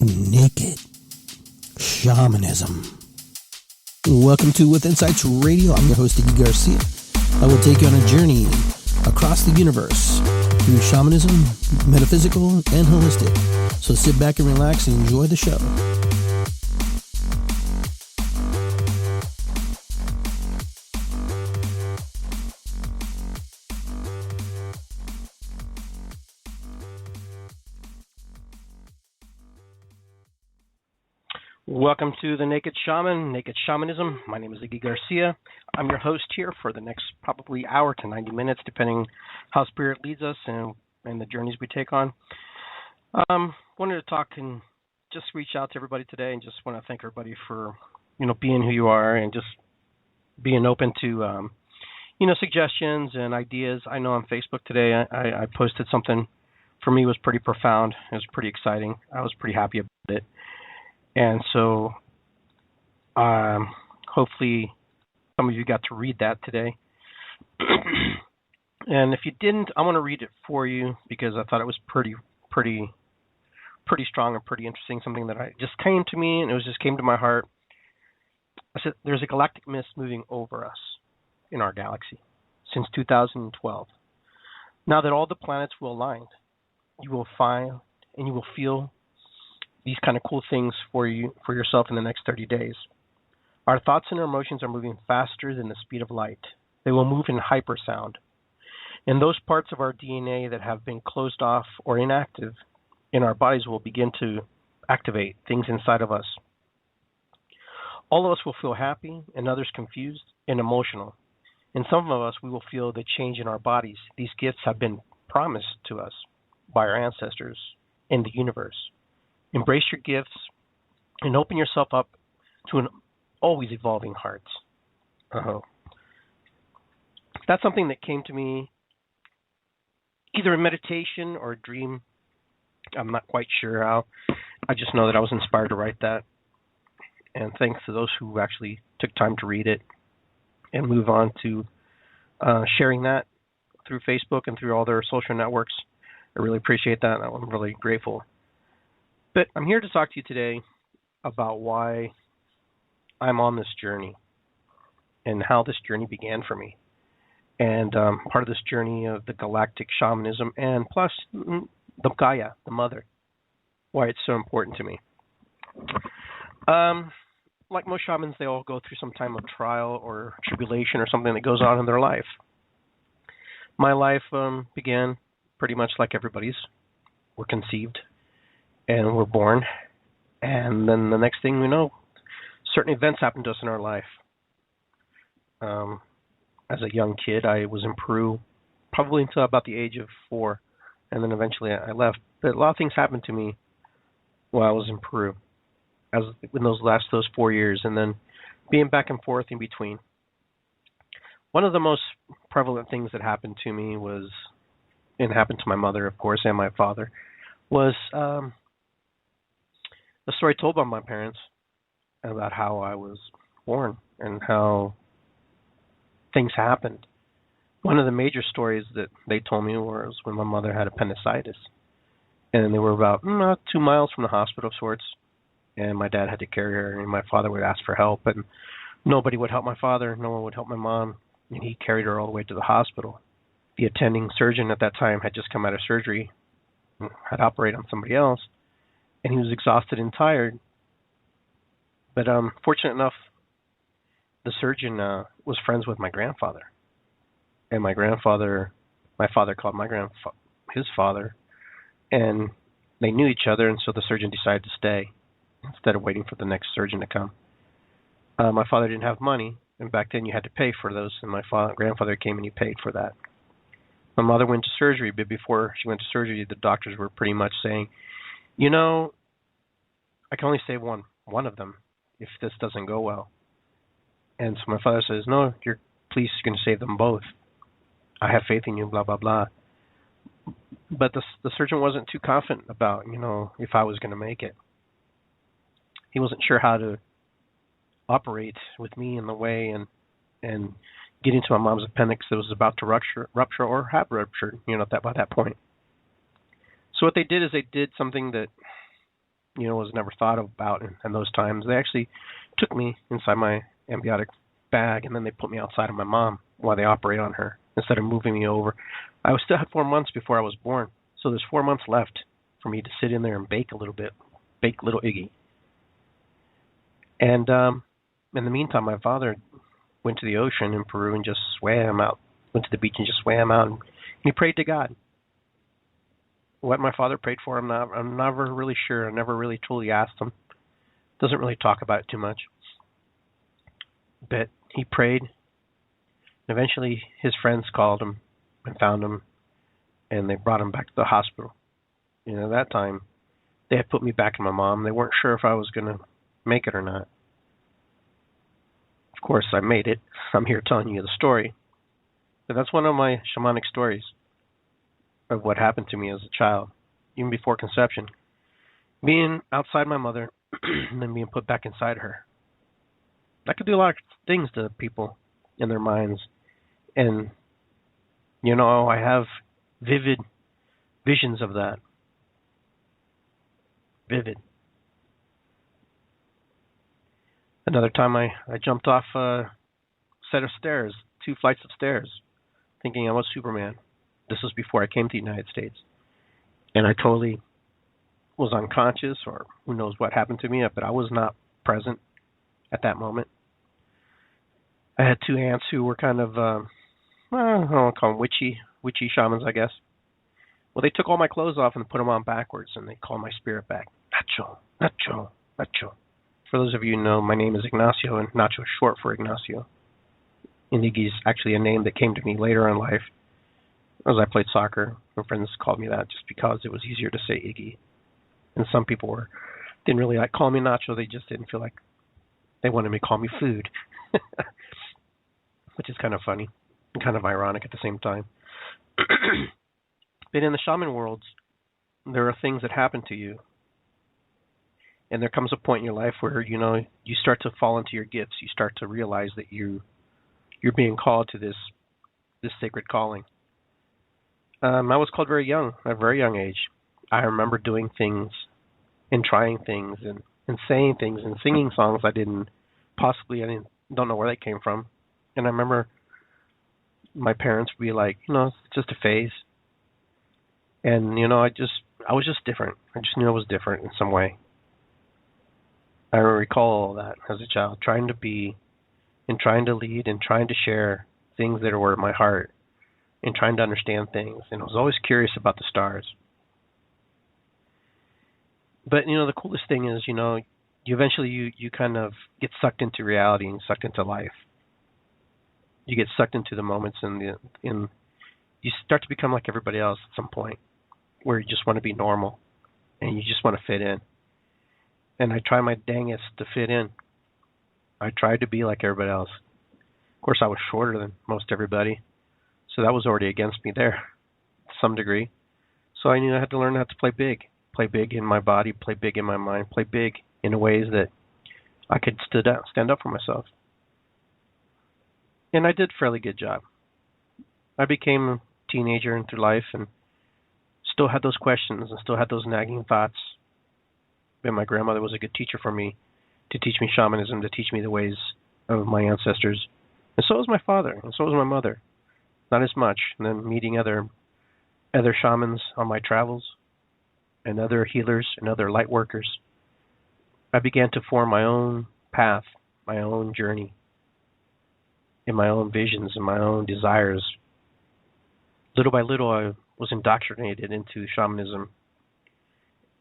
Naked Shamanism. Welcome to With Insights Radio. I'm your host, Iggy Garcia. I will take you on a journey across the universe through shamanism, metaphysical, and holistic. So sit back and relax and enjoy the show. Welcome to the Naked Shaman, Naked Shamanism. My name is Iggy Garcia. I'm your host here for the next probably hour to 90 minutes, depending how Spirit leads us and the journeys we take on. Wanted to talk and just reach out to everybody today, and just want to thank everybody for, being who you are and just being open to, suggestions and ideas. I know on Facebook today I posted something for me was pretty profound. It was pretty exciting. I was pretty happy about it. And so hopefully some of you got to read that today. And if you didn't, I want to read it for you because I thought it was pretty strong and pretty interesting, something that just came to me and just came to my heart. I said, there's a galactic mist moving over us in our galaxy since 2012. Now that all the planets will align, you will find and you will feel these kind of cool things for yourself in the next 30 days. Our thoughts and our emotions are moving faster than the speed of light. They will move in hypersound. And those parts of our DNA that have been closed off or inactive in our bodies will begin to activate things inside of us. All of us will feel happy and others confused and emotional. And some of us, we will feel the change in our bodies. These gifts have been promised to us by our ancestors in the universe. Embrace your gifts and open yourself up to an always evolving heart. That's something that came to me either in meditation or a dream. I'm not quite sure how. I just know that I was inspired to write that. And thanks to those who actually took time to read it and move on to sharing that through Facebook and through all their social networks. I really appreciate that. I'm really grateful. But I'm here to talk to you today about why I'm on this journey and how this journey began for me. And part of this journey of the Galactic Shamanism and plus the Gaia, the mother, why it's so important to me. Like most shamans, they all go through some time of trial or tribulation or something that goes on in their life. My life began pretty much like everybody's. We're conceived. And we're born, and then the next thing we know, certain events happen to us in our life. As a young kid, I was in Peru, probably until about the age of 4, and then eventually I left. But a lot of things happened to me while I was in Peru, in those 4 years, and then being back and forth in between. One of the most prevalent things that happened to me was, and happened to my mother, of course, and my father, was the story told by my parents about how I was born and how things happened. One of the major stories that they told me was when my mother had appendicitis. And they were about 2 miles from the hospital of sorts. And my dad had to carry her, and my father would ask for help. And nobody would help my father. No one would help my mom. And he carried her all the way to the hospital. The attending surgeon at that time had just come out of surgery, had operated on somebody else. And he was exhausted and tired. But fortunate enough, the surgeon was friends with my grandfather. And my father called his father. And they knew each other, and so the surgeon decided to stay instead of waiting for the next surgeon to come. My father didn't have money, and back then you had to pay for those, and my grandfather came and he paid for that. My mother went to surgery, but before she went to surgery, the doctors were pretty much saying, I can only save one of them if this doesn't go well. And so my father says, no, you're going to save them both. I have faith in you, blah, blah, blah. But the surgeon wasn't too confident about, if I was going to make it. He wasn't sure how to operate with me in the way and get into my mom's appendix that was about to rupture or have ruptured, by that point. So what they did is they did something that was never thought about in those times. They actually took me inside my amniotic bag, and then they put me outside of my mom while they operate on her instead of moving me over. I still had 4 months before I was born, so there's 4 months left for me to sit in there and bake a little bit, bake little Iggy. And in the meantime, my father went to the ocean in Peru and just swam out, went to the beach and just swam out, and he prayed to God. What my father prayed for, I'm never really sure. I never really truly asked him. Doesn't really talk about it too much. But he prayed, and eventually his friends called him and found him, and they brought him back to the hospital. At that time, they had put me back in my mom. They weren't sure if I was going to make it or not. Of course, I made it. I'm here telling you the story. But that's one of my shamanic stories of what happened to me as a child, even before conception. Being outside my mother and then being put back inside her. That could do a lot of things to people in their minds. And, I have vivid visions of that. Vivid. Another time I jumped off a set of stairs, 2 flights of stairs, thinking I was Superman. This was before I came to the United States. And I totally was unconscious, or who knows what happened to me, but I was not present at that moment. I had 2 aunts who were kind of, I don't want to call them witchy shamans, I guess. Well, they took all my clothes off and put them on backwards, and they called my spirit back. Nacho, Nacho, Nacho. For those of you who know, my name is Ignacio, and Nacho is short for Ignacio. And Iggy's actually a name that came to me later in life. As I played soccer, my friends called me that just because it was easier to say Iggy. And some people didn't really like calling me Nacho. They just didn't feel like they wanted me to call me food. Which is kind of funny and kind of ironic at the same time. But in the shaman worlds, there are things that happen to you. And there comes a point in your life where, you start to fall into your gifts. You start to realize that you're being called to this sacred calling. I was called very young, at a very young age. I remember doing things and trying things and saying things and singing songs I don't know where they came from. And I remember my parents would be like, it's just a phase. And, I was just different. I just knew I was different in some way. I recall that as a child, trying to be and trying to lead and trying to share things that were in my heart and trying to understand things. And I was always curious about the stars. But, the coolest thing is, you eventually you kind of get sucked into reality and sucked into life. You get sucked into the moments and you start to become like everybody else at some point, where you just want to be normal and you just want to fit in. And I try my dangest to fit in. I tried to be like everybody else. Of course, I was shorter than most everybody, so that was already against me there to some degree. So I knew I had to learn how to play big in my body, play big in my mind, play big in ways that I could stand up for myself. And I did a fairly good job. I became a teenager and through life and still had those questions and still had those nagging thoughts. And my grandmother was a good teacher for me, to teach me shamanism, to teach me the ways of my ancestors. And so was my father, and so was my mother. Not as much. And then meeting other shamans on my travels, and other healers and other light workers, I began to form my own path, my own journey, and my own visions and my own desires. Little by little, I was indoctrinated into shamanism.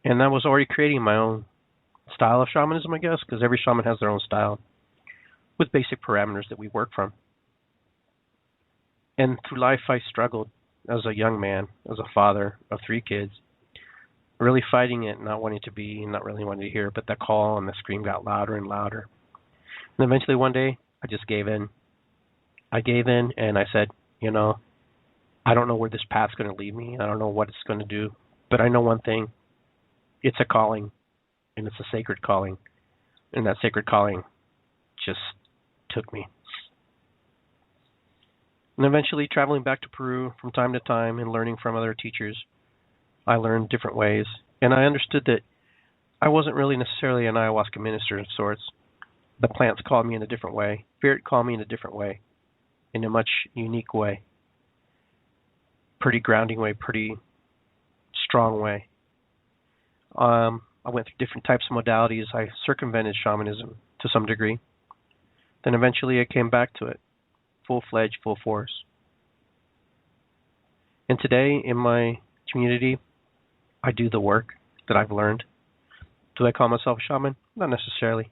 And I was already creating my own style of shamanism, I guess, because every shaman has their own style with basic parameters that we work from. And through life, I struggled as a young man, as a father of 3 kids, really fighting it, not wanting to be, not really wanting to hear, but the call and the scream got louder and louder. And eventually one day, I just gave in. I gave in and I said, I don't know where this path's going to lead me. I don't know what it's going to do, but I know one thing. It's a calling, and it's a sacred calling, and that sacred calling just took me. And eventually traveling back to Peru from time to time and learning from other teachers, I learned different ways, and I understood that I wasn't really necessarily an ayahuasca minister of sorts. The plants called me in a different way. Spirit called me in a different way, in a much unique way. Pretty grounding way, pretty strong way. I went through different types of modalities. I circumvented shamanism to some degree. Then eventually I came back to it, full-fledged, full force. And today in my community, I do the work that I've learned. Do I call myself a shaman? Not necessarily.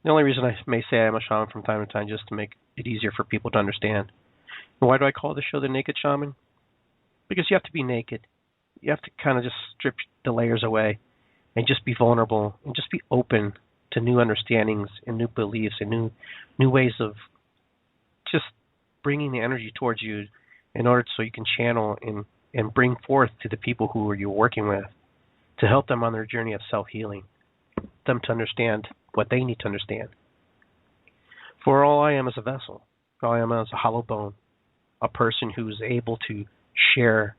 The only reason I may say I'm a shaman from time to time is just to make it easier for people to understand. And why do I call the show The Naked Shaman? Because you have to be naked. You have to kind of just strip the layers away and just be vulnerable and just be open to new understandings and new beliefs and new ways of just bringing the energy towards you in order so you can channel and bring forth to the people who you're working with to help them on their journey of self-healing, them to understand what they need to understand. For all I am is a vessel. All I am is a hollow bone, a person who is able to share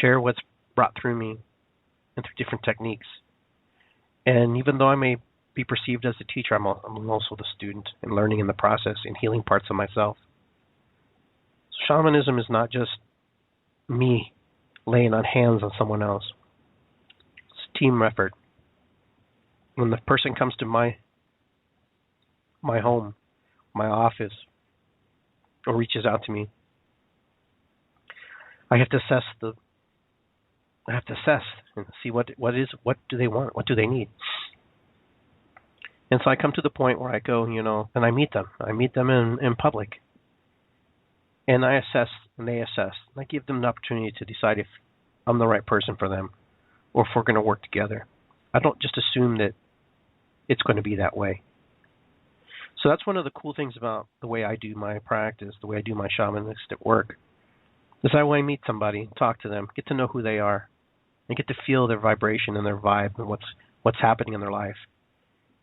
what's brought through me and through different techniques. And even though I may be perceived as a teacher, I'm also the student and learning in the process and healing parts of myself. So shamanism is not just me laying on hands on someone else. It's a team effort. When the person comes to my home, my office, or reaches out to me, I have to assess and see what do they want, what do they need. And so I come to the point where I go, and I meet them. I meet them in public. And I assess, and they assess. And I give them the opportunity to decide if I'm the right person for them or if we're going to work together. I don't just assume that it's going to be that way. So that's one of the cool things about the way I do my practice, the way I do my shamanistic work, is I want to meet somebody, talk to them, get to know who they are, and get to feel their vibration and their vibe and what's happening in their life,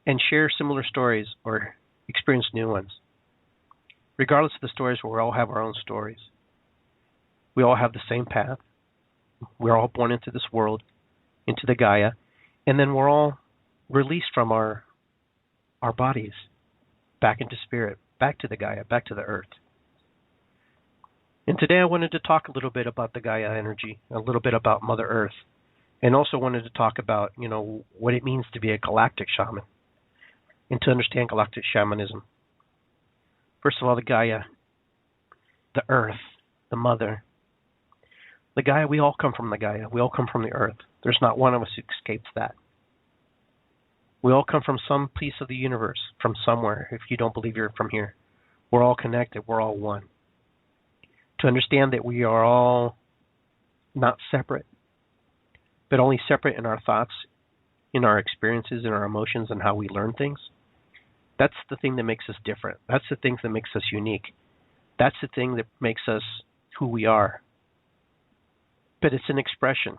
and share similar stories or experience new ones. Regardless of the stories, we all have our own stories. We all have the same path. We're all born into this world, into the Gaia, and then we're all released from our bodies back into spirit, back to the Gaia, back to the earth. And today I wanted to talk a little bit about the Gaia energy, a little bit about Mother Earth, and also wanted to talk about, what it means to be a galactic shaman and to understand galactic shamanism. First of all, the Gaia, the Earth, the Mother. The Gaia, we all come from the Gaia. We all come from the Earth. There's not one of us who escapes that. We all come from some piece of the universe, from somewhere, if you don't believe you're from here. We're all connected. We're all one. To understand that we are all not separate, but only separate in our thoughts, in our experiences, in our emotions, and how we learn things. That's the thing that makes us different. That's the thing that makes us unique. That's the thing that makes us who we are. But it's an expression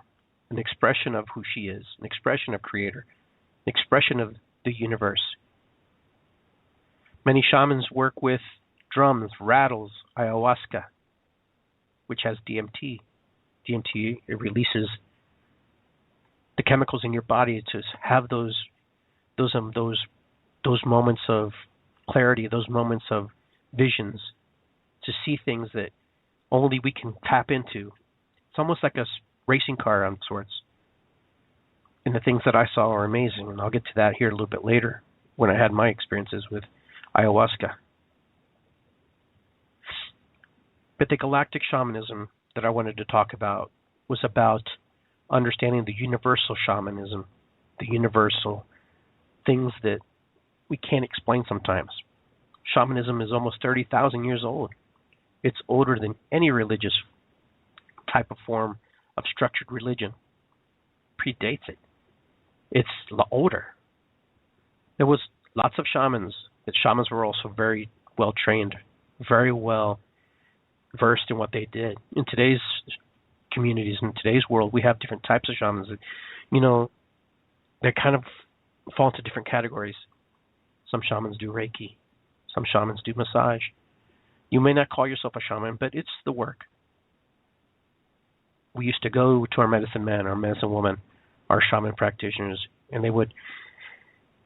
of who she is, an expression of Creator, an expression of the universe. Many shamans work with drums, rattles, ayahuasca, which has DMT. DMT, it releases the chemicals in your body to have those moments of clarity, those moments of visions, to see things that only we can tap into. It's almost like a racing car of sorts. And the things that I saw are amazing, and I'll get to that here a little bit later when I had my experiences with ayahuasca. But the galactic shamanism that I wanted to talk about was about understanding the universal shamanism, the universal things that we can't explain sometimes. Shamanism is almost 30,000 years old. It's older than any religious type of form of structured religion. Predates it. It's older. There was lots of shamans. The shamans were also very well trained, very well versed in what they did. In today's communities, in today's world, we have different types of shamans that, they kind of fall into different categories. Some shamans do Reiki. Some shamans do massage. You may not call yourself a shaman, but it's the work. We used to go to our medicine man, our medicine woman, our shaman practitioners, and they would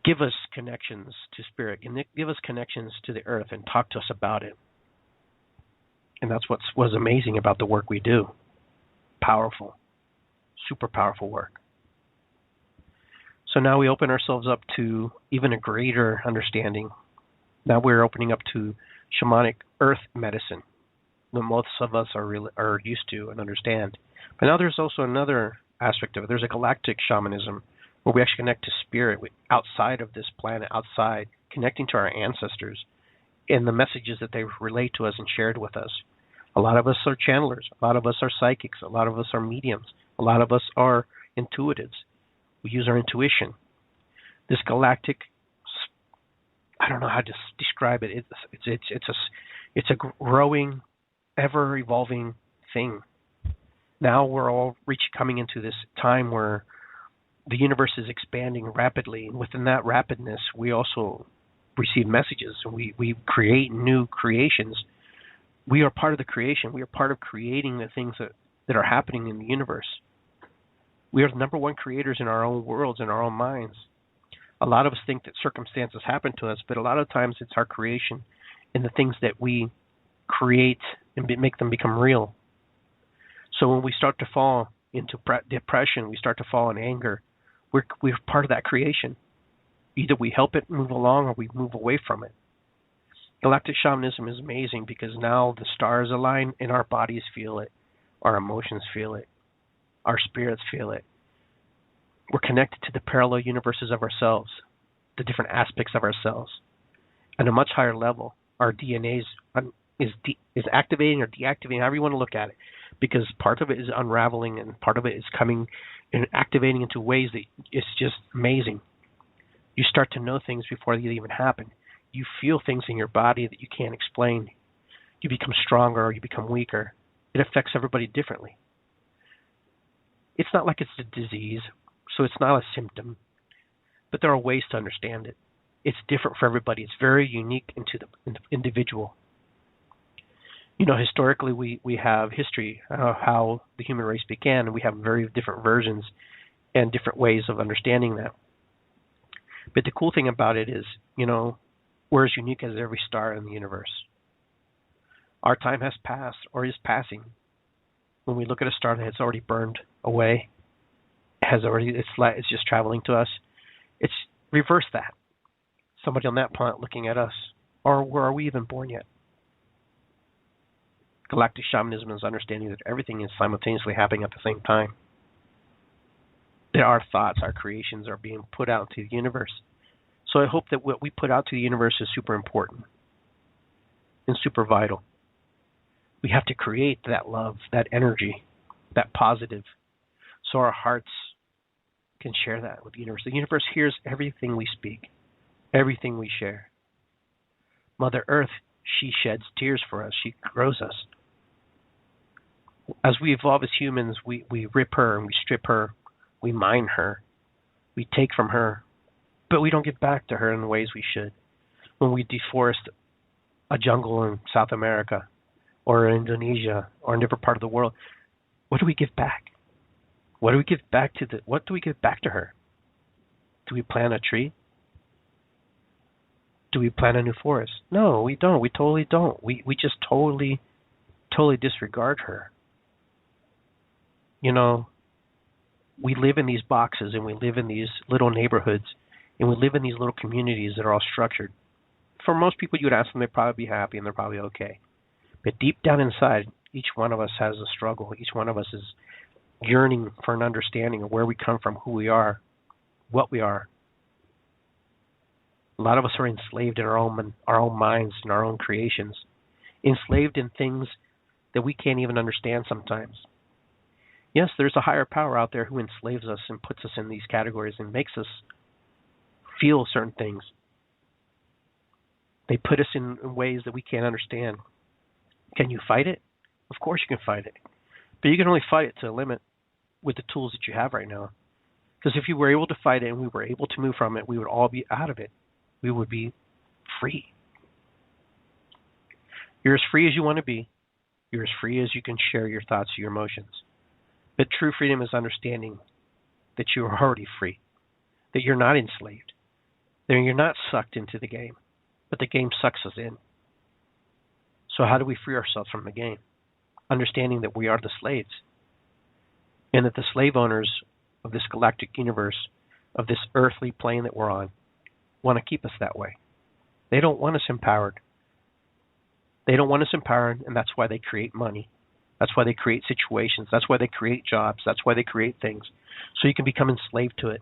give us connections to spirit, and they give us connections to the earth and talk to us about it. And that's what was amazing about the work we do. Powerful, super powerful work. So now we open ourselves up to even a greater understanding. Now we're opening up to shamanic earth medicine that most of us are used to and understand. But now there's also another aspect of it. There's a galactic shamanism where we actually connect to spirit outside of this planet, outside, connecting to our ancestors and the messages that they relate to us and shared with us. A lot of us are channelers. A lot of us are psychics. A lot of us are mediums. A lot of us are intuitives. We use our intuition. This galactic, I don't know how to describe it. It's a growing, ever evolving thing. Now we're all coming into this time where the universe is expanding rapidly, and within that rapidness, we also receive messages. We create new creations. We are part of the creation. We are part of creating the things that are happening in the universe. We are the number one creators in our own worlds, in our own minds. A lot of us think that circumstances happen to us, but a lot of times it's our creation and the things that we create and make them become real. So when we start to fall into depression, we start to fall in anger, we're part of that creation. Either we help it move along or we move away from it. Galactic shamanism is amazing because now the stars align and our bodies feel it, our emotions feel it, our spirits feel it. We're connected to the parallel universes of ourselves, the different aspects of ourselves. At a much higher level, our DNA is activating or deactivating, however you want to look at it, because part of it is unraveling and part of it is coming and activating into ways that it's just amazing. You start to know things before they even happen. You feel things in your body that you can't explain. You become stronger or you become weaker. It affects everybody differently. It's not like it's a disease, so it's not a symptom, but there are ways to understand it. It's different for everybody. It's very unique into the individual. You know, historically, we have history of how the human race began, and we have very different versions and different ways of understanding that. But the cool thing about it is, you know, we're as unique as every star in the universe. Our time has passed or is passing. When we look at a star that has already burned away, it's just traveling to us. It's reverse that. Somebody on that planet looking at us, or where are we even born yet? Galactic shamanism is understanding that everything is simultaneously happening at the same time. That our thoughts, our creations are being put out into the universe. So I hope that what we put out to the universe is super important and super vital. We have to create that love, that energy, that positive, so our hearts can share that with the universe. The universe hears everything we speak, everything we share. Mother Earth, she sheds tears for us. She grows us. As we evolve as humans, we rip her and we strip her. We mine her. We take from her. But we don't give back to her in the ways we should. When we deforest a jungle in South America or Indonesia or a different part of the world, what do we give back? What do we give back to her? Do we plant a tree? Do we plant a new forest? No, we don't. We totally don't. We just totally disregard her. You know, we live in these boxes and we live in these little neighborhoods and we live in these little communities that are all structured. For most people, you would ask them, they'd probably be happy and they're probably okay. But deep down inside, each one of us has a struggle. Each one of us is yearning for an understanding of where we come from, who we are, what we are. A lot of us are enslaved in our own minds and our own creations, enslaved in things that we can't even understand sometimes. Yes, there's a higher power out there who enslaves us and puts us in these categories and makes us feel certain things. They put us in ways that we can't understand. Can you fight it? Of course you can fight it. But you can only fight it to a limit with the tools that you have right now. Because if you were able to fight it and we were able to move from it, we would all be out of it. We would be free. You're as free as you want to be. You're as free as you can share your thoughts, your emotions. But true freedom is understanding that you are already free, that you're not enslaved, that you're not sucked into the game, but the game sucks us in. So how do we free ourselves from the game? Understanding that we are the slaves, and that the slave owners of this galactic universe, of this earthly plane that we're on, want to keep us that way. They don't want us empowered. They don't want us empowered, and that's why they create money. That's why they create situations. That's why they create jobs. That's why they create things. So you can become enslaved to it.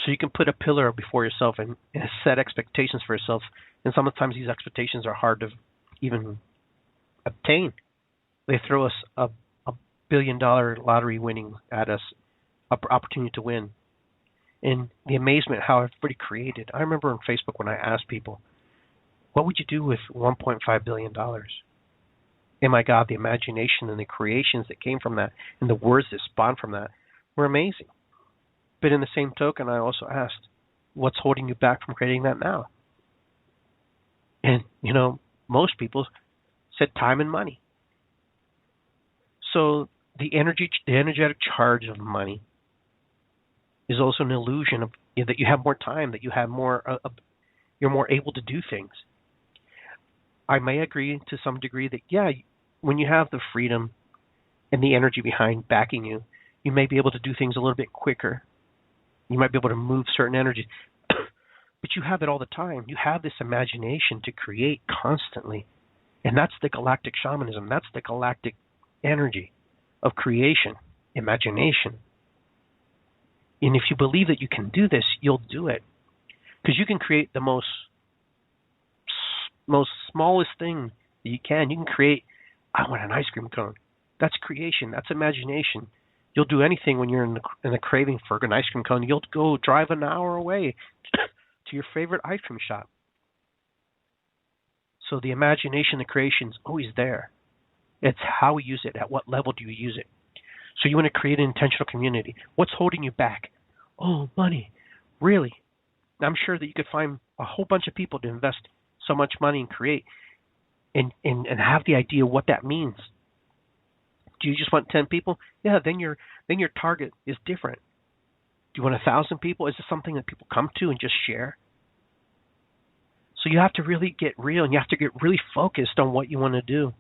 So you can put a pillar before yourself and set expectations for yourself. And sometimes these expectations are hard to even obtain. They throw us a $1 billion lottery winning at us, opportunity to win. And the amazement how everybody created. I remember on Facebook when I asked people, what would you do with $1.5 billion? And my God, the imagination and the creations that came from that and the words that spawned from that were amazing. But in the same token, I also asked, what's holding you back from creating that now? And, most people said time and money. So the energetic charge of money is also an illusion of that you have more time, that you have more, you're more able to do things. I may agree to some degree that, yeah, when you have the freedom and the energy behind backing you, you may be able to do things a little bit quicker. You might be able to move certain energies. But you have it all the time. You have this imagination to create constantly. And that's the galactic shamanism. That's the galactic energy of creation, imagination. And if you believe that you can do this, you'll do it. Because you can create the most smallest thing that you can. You can create, I want an ice cream cone. That's creation. That's imagination. You'll do anything when you're in the craving for an ice cream cone. You'll go drive an hour away to your favorite ice cream shop. So the imagination, the creation is always there. It's how we use it. At what level do you use it? So you want to create an intentional community. What's holding you back? Oh, money. Really? I'm sure that you could find a whole bunch of people to invest so much money and create and have the idea what that means. Do you just want 10 people? Yeah, then your target is different. Do you want 1,000 people? Is this something that people come to and just share? So you have to really get real, and you have to get really focused on what you want to do.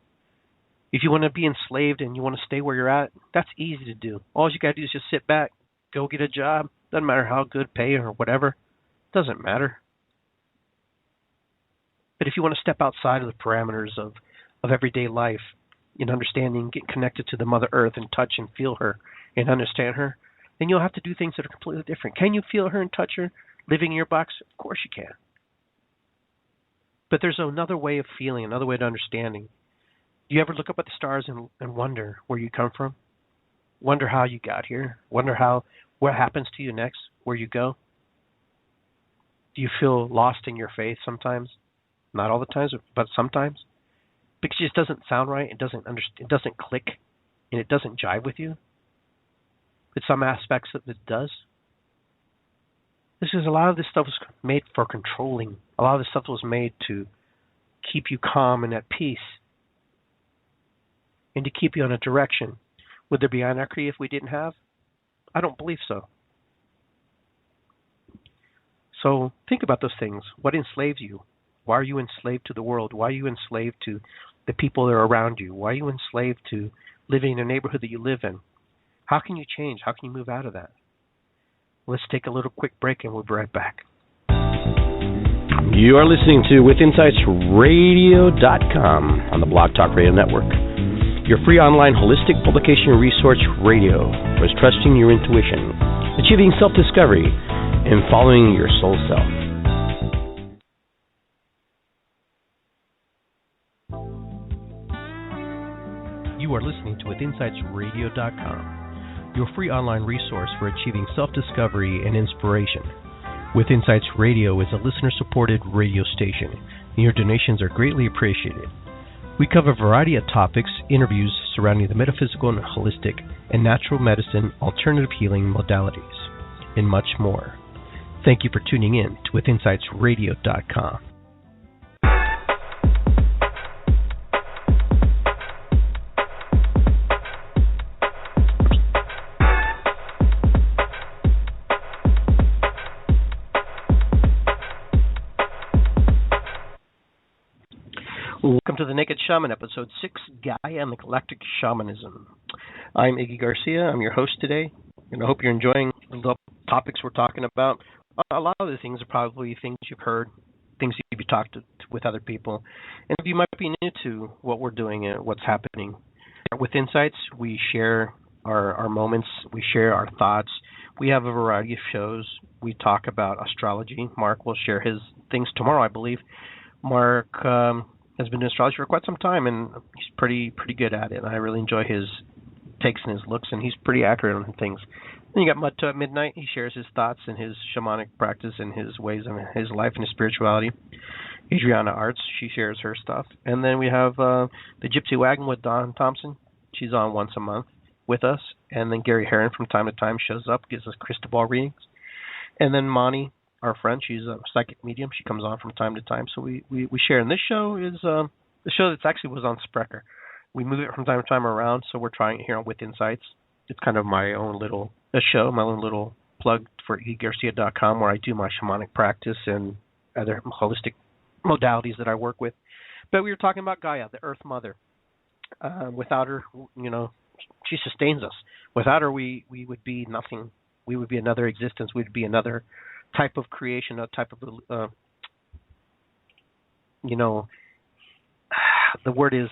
If you want to be enslaved and you want to stay where you're at, that's easy to do. All you got to do is just sit back, go get a job. Doesn't matter how good pay or whatever. Doesn't matter. But if you want to step outside of the parameters of everyday life, in understanding, get connected to the Mother Earth and touch and feel her and understand her, then you'll have to do things that are completely different. Can you feel her and touch her living in your box? Of course you can. But there's another way of feeling, another way of understanding. Do you ever look up at the stars and wonder where you come from? Wonder how you got here? Wonder what happens to you next, where you go? Do you feel lost in your faith sometimes? Not all the times, but sometimes? Because it just doesn't sound right, it doesn't click, and it doesn't jive with you. But some aspects of it does. This is a lot of this stuff was made for controlling. A lot of this stuff was made to keep you calm and at peace, and to keep you on a direction. Would there be anarchy if we didn't have? I don't believe so. So think about those things. What enslaves you? Why are you enslaved to the world? Why are you enslaved to the people that are around you? Why are you enslaved to living in a neighborhood that you live in? How can you change? How can you move out of that? Let's take a little quick break and we'll be right back. You are listening to WithinsightsRadio.com on the Blog Talk Radio Network. Your free online holistic publication resource radio for trusting your intuition, achieving self-discovery, and following your soul self. You are listening to WithinsightsRadio.com, your free online resource for achieving self-discovery and inspiration. With Insights Radio is a listener-supported radio station, and your donations are greatly appreciated. We cover a variety of topics, interviews surrounding the metaphysical and holistic and natural medicine, alternative healing modalities, and much more. Thank you for tuning in to WithinsightsRadio.com. Welcome to the Naked Shaman, Episode 6, Gaia and Galactic Shamanism. I'm Iggy Garcia. I'm your host today, and I hope you're enjoying the topics we're talking about. A lot of the things are probably things you've heard, things you've talked with other people, and you might be new to what we're doing and what's happening. With Insights, we share our moments, we share our thoughts. We have a variety of shows. We talk about astrology. Mark will share his things tomorrow, I believe. Mark has been in astrology for quite some time, and he's pretty good at it. I really enjoy his takes and his looks, and he's pretty accurate on things. Then you got Mud at Midnight. He shares his thoughts and his shamanic practice and his ways of his life and his spirituality. Adriana Arts, she shares her stuff. And then we have the Gypsy Wagon with Dawn Thompson. She's on once a month with us. And then Gary Heron from time to time shows up, gives us crystal ball readings. And then Monty, our friend, she's a psychic medium. She comes on from time to time. So we share. And this show is the show that actually was on Sprecher. We move it from time to time around, so we're trying it here with Insights. It's kind of my own little show, my own little plug for iggygarcia.com, where I do my shamanic practice and other holistic modalities that I work with. But we were talking about Gaia, the Earth Mother. Without her, she sustains us. Without her, we would be nothing. We would be another existence. We'd be another type of creation, a type of, the word is,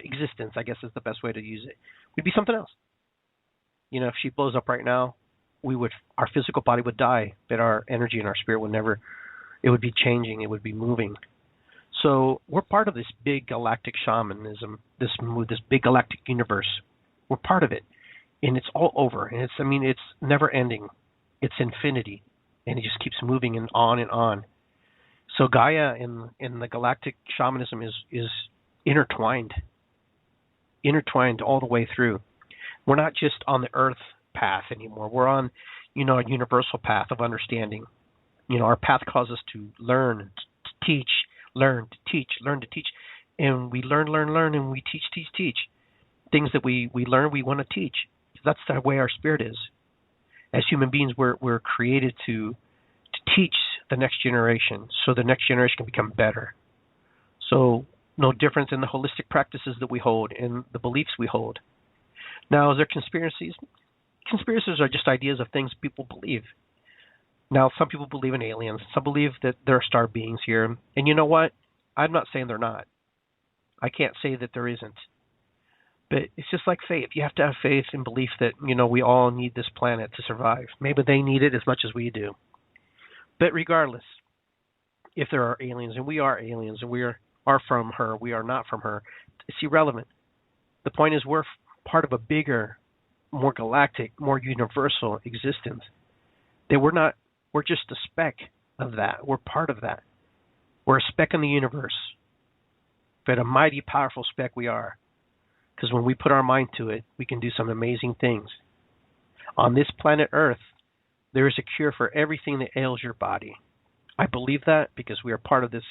existence, I guess is the best way to use it. We'd be something else. If she blows up right now, our physical body would die, but our energy and our spirit would never, it would be changing, it would be moving. So we're part of this big galactic shamanism, this big galactic universe. We're part of it, and it's all over, and it's never ending. It's infinity, and it just keeps moving and on and on. So Gaia and the galactic shamanism is intertwined all the way through. We're not just on the Earth path anymore. We're on, a universal path of understanding. Our path calls us to learn, to teach, learn, to teach, learn, to teach. And we learn, and we teach. Things that we learn, we want to teach. That's the way our spirit is. As human beings, we're created to teach the next generation, so the next generation can become better. So no difference in the holistic practices that we hold and the beliefs we hold. Now, is there conspiracies? Conspiracies are just ideas of things people believe. Now, some people believe in aliens. Some believe that there are star beings here. And you know what? I'm not saying they're not. I can't say that there isn't. But it's just like faith. You have to have faith and belief that, we all need this planet to survive. Maybe they need it as much as we do. But regardless, if there are aliens, and we are aliens, and we are from her, we are not from her, it's irrelevant. The point is we're part of a bigger, more galactic, more universal existence. That we're just a speck of that. We're part of that. We're a speck in the universe. But a mighty, powerful speck we are. Because when we put our mind to it, we can do some amazing things. On this planet Earth, there is a cure for everything that ails your body. I believe that because we are part of this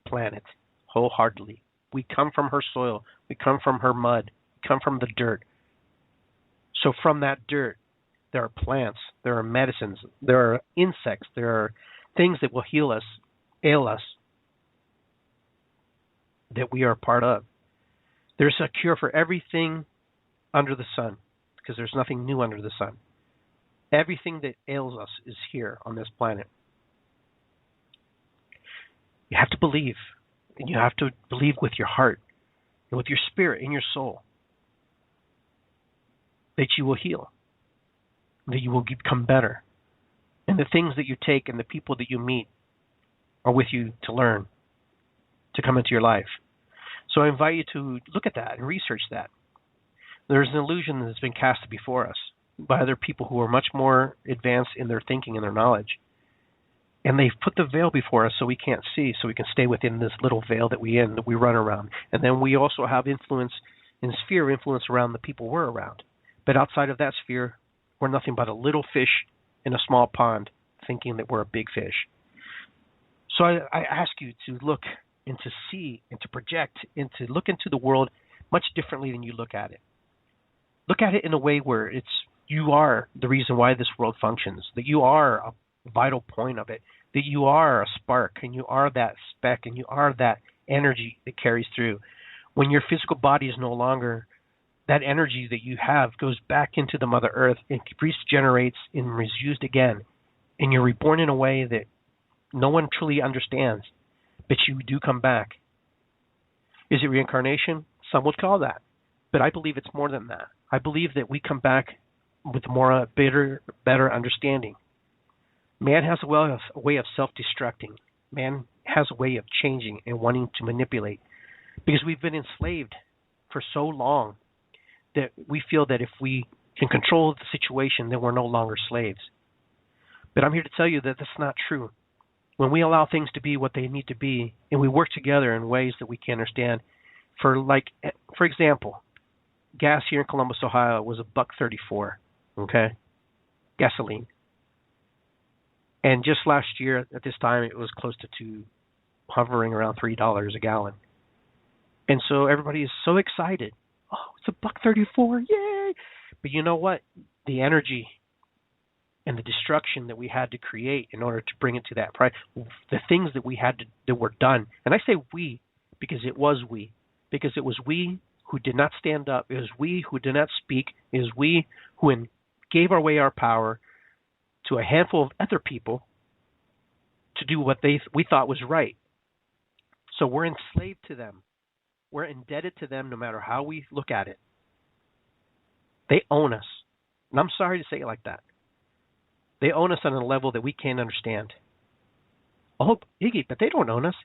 planet wholeheartedly. We come from her soil. We come from her mud. We come from the dirt. So from that dirt, there are plants, there are medicines, there are insects, there are things that will heal us, ail us, that we are part of. There's a cure for everything under the sun, because there's nothing new under the sun. Everything that ails us is here on this planet. You have to believe, and you have to believe with your heart, and with your spirit and your soul, that you will heal, that you will become better, and the things that you take and the people that you meet are with you to learn, to come into your life. So I invite you to look at that and research that. There's an illusion that's been cast before us by other people who are much more advanced in their thinking and their knowledge. And they've put the veil before us so we can't see, so we can stay within this little veil that we run around. And then we also have influence and sphere of influence around the people we're around. But outside of that sphere, we're nothing but a little fish in a small pond thinking that we're a big fish. So I ask you to look and to see and to project and to look into the world much differently than you look at it. Look at it in a way where you are the reason why this world functions, that you are a vital point of it, that you are a spark and you are that speck and you are that energy that carries through. When your physical body is no longer, that energy that you have goes back into the Mother Earth and regenerates and is used again. And you're reborn in a way that no one truly understands, but you do come back. Is it reincarnation? Some would call that. But I believe it's more than that. I believe that we come back with more better understanding. Man has a way of self-destructing. Man has a way of changing and wanting to manipulate. Because we've been enslaved for so long that we feel that if we can control the situation, then we're no longer slaves. But I'm here to tell you that that's not true. When we allow things to be what they need to be, and we work together in ways that we can understand, for example, gas here in Columbus, Ohio was $1.34, okay, gasoline. And just last year at this time, it was close to hovering around $3 a gallon. And so everybody is so excited. Oh, it's $1.34, yay! But you know what? The energy and the destruction that we had to create in order to bring it to that price, the things that we had to, that were done. And I say we because it was we who did not stand up. It was we who did not speak. It was we who gave away our power to a handful of other people to do what we thought was right. So we're enslaved to them. We're indebted to them no matter how we look at it. They own us. And I'm sorry to say it like that. They own us on a level that we can't understand. Oh, Iggy, but they don't own us.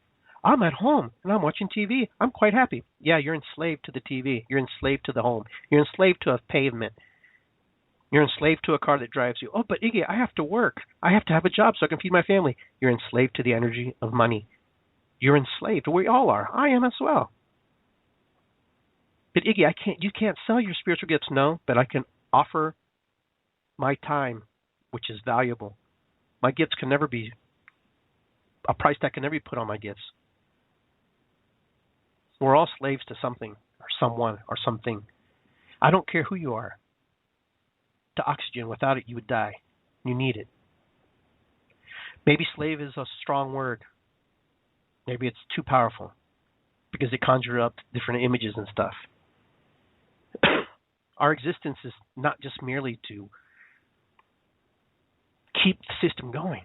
I'm at home and I'm watching TV. I'm quite happy. Yeah, you're enslaved to the TV. You're enslaved to the home. You're enslaved to a pavement. You're enslaved to a car that drives you. Oh, but Iggy, I have to work. I have to have a job so I can feed my family. You're enslaved to the energy of money. You're enslaved. We all are. I am as well. But Iggy, you can't sell your spiritual gifts. No, but I can offer my time, which is valuable. My gifts can never be, a price tag can never be put on my gifts. We're all slaves to something or someone or something. I don't care who you are. To oxygen, without it you would die. You need it. Maybe slave is a strong word. Maybe it's too powerful because it conjures up different images and stuff. Our existence is not just merely to keep the system going.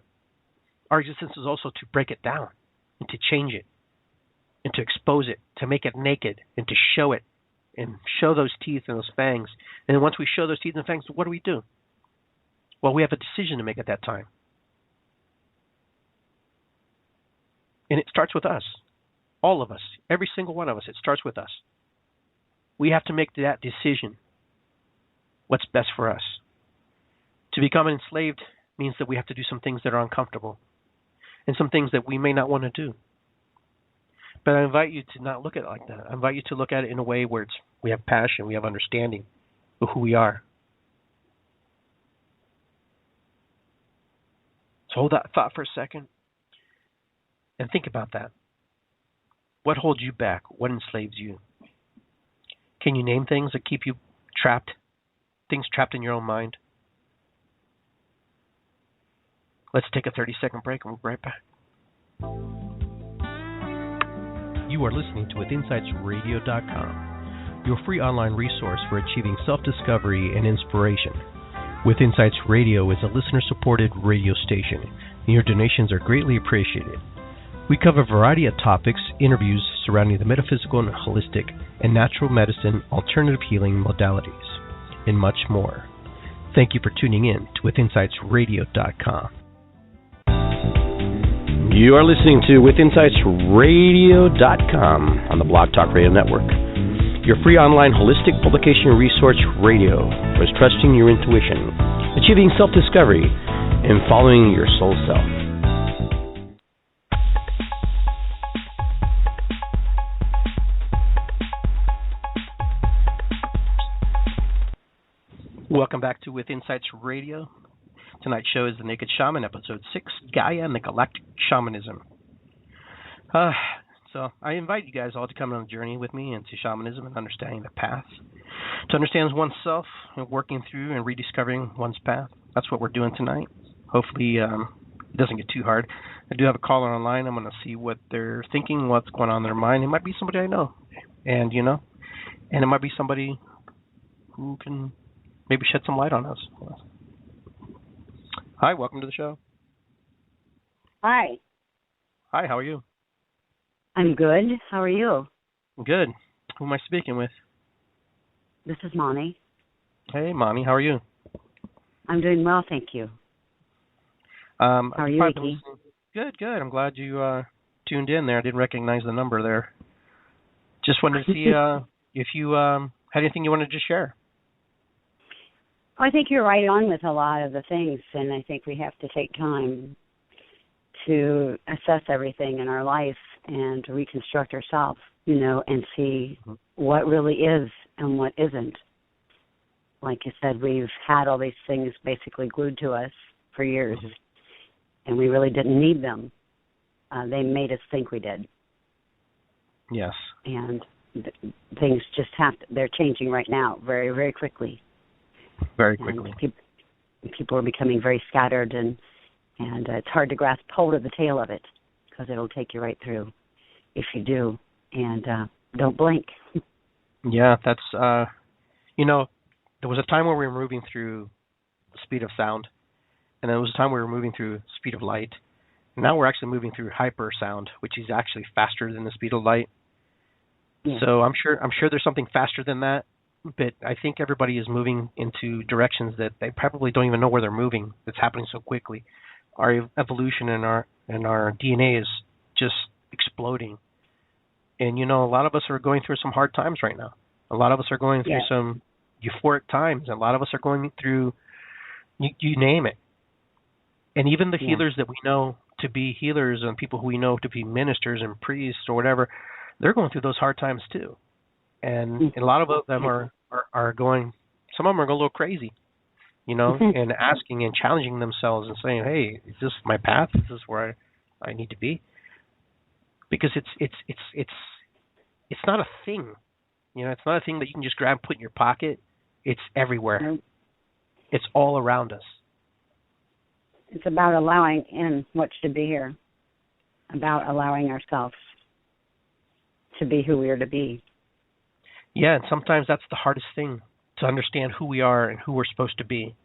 Our existence is also to break it down and to change it and to expose it, to make it naked and to show it and show those teeth and those fangs. And then once we show those teeth and fangs, what do? Well, we have a decision to make at that time. And it starts with us. All of us. Every single one of us. It starts with us. We have to make that decision. What's best for us? To become enslaved means that we have to do some things that are uncomfortable and some things that we may not want to do. But I invite you to not look at it like that. I invite you to look at it in a way where we have passion, we have understanding of who we are. So hold that thought for a second and think about that. What holds you back? What enslaves you? Can you name things that keep you trapped? Things trapped in your own mind? Let's take a 30-second break and we'll be right back. You are listening to WithinsightsRadio.com, your free online resource for achieving self-discovery and inspiration. With Insights Radio is a listener-supported radio station, and your donations are greatly appreciated. We cover a variety of topics, interviews surrounding the metaphysical and holistic and natural medicine, alternative healing modalities, and much more. Thank you for tuning in to WithinsightsRadio.com. You are listening to WithinsightsRadio.com on the Blog Talk Radio Network, your free online holistic publication resource radio for trusting your intuition, achieving self-discovery, and following your soul self. Welcome back to With Insights Radio. Tonight's show is The Naked Shaman, Episode 6, Gaia and Galactic Shamanism. So I invite you guys all to come on a journey with me into shamanism and understanding the path. To understand oneself and working through and rediscovering one's path. That's what we're doing tonight. Hopefully it doesn't get too hard. I do have a caller online. I'm going to see what they're thinking, what's going on in their mind. It might be somebody I know, and and it might be somebody who can maybe shed some light on us. Hi, welcome to the show. Hi. Hi, how are you? I'm good. How are you? Good. Who am I speaking with? This is Mommy. Hey, Mommy, how are you? I'm doing well, thank you. How are you, Iggy? Good. I'm glad you tuned in there. I didn't recognize the number there. Just wanted to see if you had anything you wanted to share. I think you're right on with a lot of the things, and I think we have to take time to assess everything in our life and to reconstruct ourselves, and see what really is and what isn't. Like you said, we've had all these things basically glued to us for years, and we really didn't need them. They made us think we did. Yes. And things just they're changing right now very, very quickly. Very quickly. And people are becoming very scattered, and it's hard to grasp hold of the tail of it because it'll take you right through if you do. And don't blink. Yeah, that's, there was a time where we were moving through the speed of sound, and there was a time we were moving through the speed of light. Now we're actually moving through hypersound, which is actually faster than the speed of light. Yeah. So I'm sure there's something faster than that, but I think everybody is moving into directions that they probably don't even know where they're moving. It's happening so quickly. Our evolution and our DNA is just exploding. And a lot of us are going through some hard times right now. A lot of us are going through some euphoric times. A lot of us are going through, you name it. And even the healers that we know to be healers and people who we know to be ministers and priests or whatever, they're going through those hard times too. And a lot of them are going, some of them are going a little crazy, and asking and challenging themselves and saying, hey, is this my path? Is this where I need to be? Because it's not a thing. It's not a thing that you can just grab and put in your pocket. It's everywhere. It's all around us. It's about allowing in what should be here, about allowing ourselves to be who we are to be. Yeah, and sometimes that's the hardest thing, to understand who we are and who we're supposed to be.